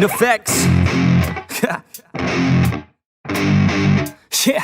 VFX. Yeah.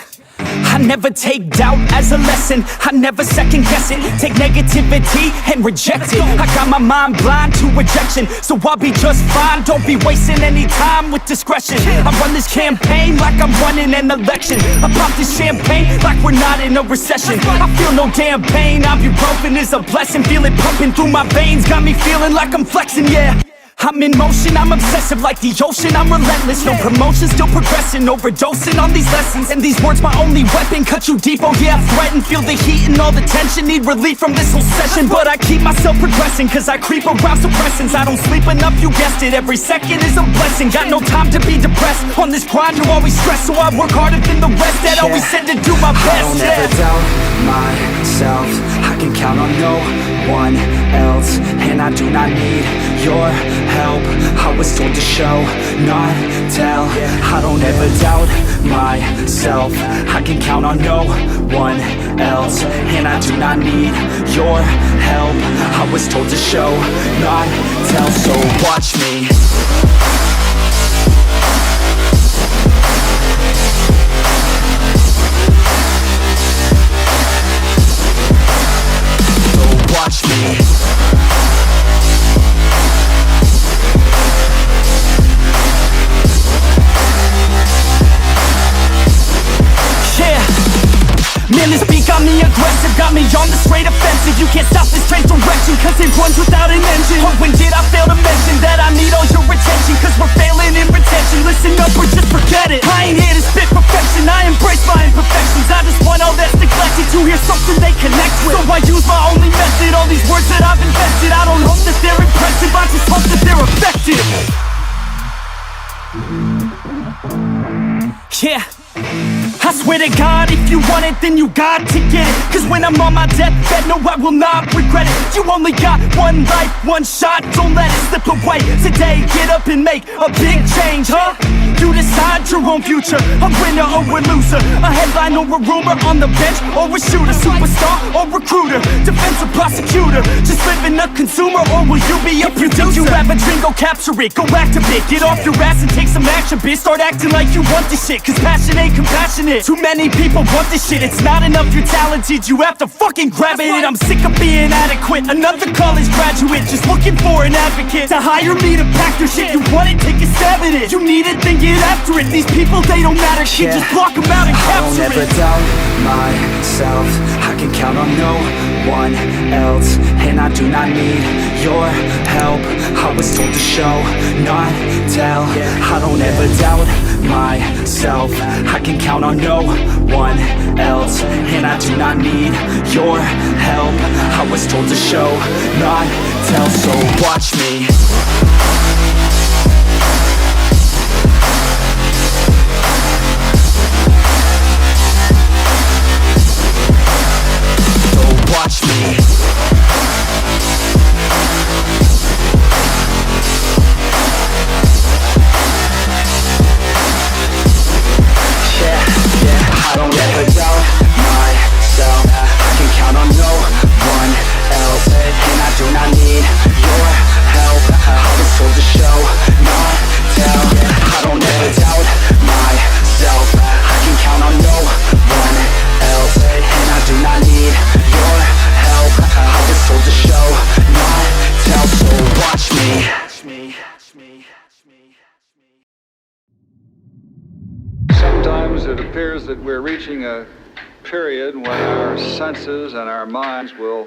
I never take doubt as a lesson. I never second guess it. Take negativity and reject it. I got my mind blind to rejection, so I'll be just fine. Don't be wasting any time with discretion. I run this campaign like I'm running an election. I pop this champagne like we're not in a recession. I feel no damn pain. Ibuprofen is a blessing. Feel it pumping through my veins. Got me feeling like I'm flexing, yeah. I'm in motion, I'm obsessive like the ocean, I'm relentless. No promotion, still progressing, overdosing on these lessons. And these words my only weapon, cut you deep, oh yeah, I threaten. Feel the heat and all the tension, need relief from this whole session. But I keep myself progressing, cause I creep around suppressants. I don't sleep enough, you guessed it, every second is a blessing. Got no time to be depressed, on this grind you always stress. So I work harder than the rest, that always said to do my best. I don't ever doubt myself, I can count on no one else. And I do not need your help, I was told to show, not tell. I don't ever doubt myself, I can count on no one else. And I do not need your help, I was told to show, not tell. So watch me. So watch me. Man, this beat got me aggressive, got me on the straight offensive. You can't stop this train direction, cause it runs without an engine. Oh, when did I fail to mention that I need all your attention? Cause we're failing in retention, listen up or just forget it. I ain't here to spit perfection, I embrace my imperfections. I just want all that's neglected to hear something they connect with. So I use my only method, all these words that I've invested. I don't hope that they're impressive, I just hope that they're effective. Yeah, I swear to God, if you want it, then you got to get it. Cause when I'm on my deathbed, no, I will not regret it. You only got one life, one shot, don't let it slip away. Today, get up and make a big change, huh? You decide your own future, a winner or a loser, a headline or a rumor, on the bench or a shooter, superstar or recruiter, defensive prosecutor, just living a consumer, or will you be a producer? If you think you have a dream, go capture it, go active it, get off your ass and take some action, bitch. Start acting like you want this shit, cause passion ain't compassionate. Too many people want this shit, it's not enough you're talented, you have to fucking grab it. I'm sick of being adequate, another college graduate, just looking for an advocate to hire me to pack your shit. You want it, take a stab at it, you need it, then get after it. These people, they don't matter shit, just block them out and capture it. I don't ever doubt myself, I can count on no one else. And I do not need your help, I was told to show, not tell. I don't ever doubt myself, I can count on no one else. And I do not need your help, I was told to show, not tell. So watch me. Watch me. I don't ever doubt myself, I can count on no one else. And I do not need your help, I was told to show, not tell. I don't ever doubt myself, I can count on no one else. And I do not need your help, I was told to show, not tell. So watch me. Sometimes it appears that we're reaching a period when our senses and our minds will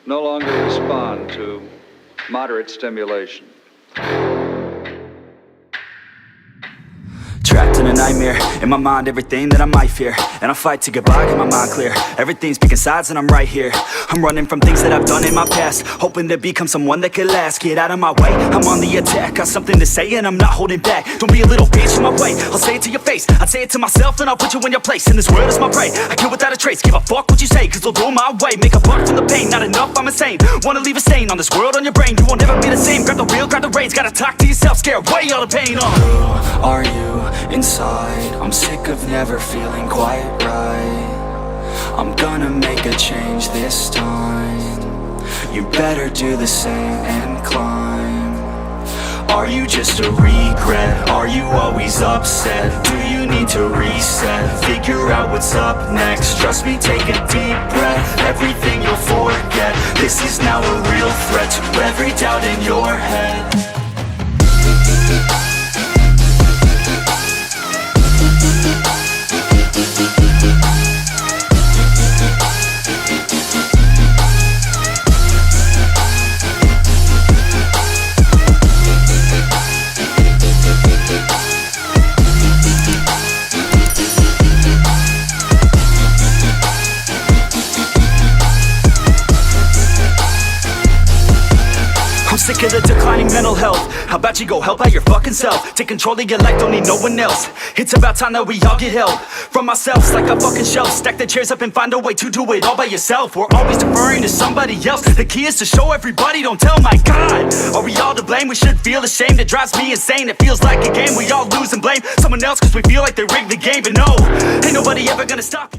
no longer respond to moderate stimulation. Trapped in a nightmare, in my mind everything that I might fear, and I fight to get by, get my mind clear. Everything's picking sides and I'm right here. I'm running from things that I've done in my past, hoping to become someone that could last. Get out of my way, I'm on the attack. Got something to say and I'm not holding back. Don't be a little bitch in my way, I'll say it to your face. I'd say it to myself and I'll put you in your place. And this world is my prey, I kill without a trace. Give a fuck what you say, cause they'll go my way. Make a buck from the pain, not enough, I'm insane. Wanna leave a stain on this world, on your brain. You won't ever be the same, grab the wheel, grab the reins. Gotta talk to yourself, scare away all the pain. Who are you inside? I'm sick of never feeling quite right. I'm gonna make a change this time. You better do the same and climb Are you just a regret? Are you always upset? Do you need to reset? Figure out what's up next. Trust me, take a deep breath. Everything you'll forget. This is now a real threat to every doubt in your head. I'm sick of the declining mental health. How about you go help out your fucking self? Take control of your life, don't need no one else. It's about time that we all get help from ourselves, like a fucking shelf. Stack the chairs up and find a way to do it all by yourself. We're always deferring to somebody else. The key is to show everybody, don't tell. My God, are we all to blame? We should feel ashamed. It drives me insane. It feels like a game. We all lose and blame someone else cause we feel like they rigged the game. But no, ain't nobody ever gonna stop you.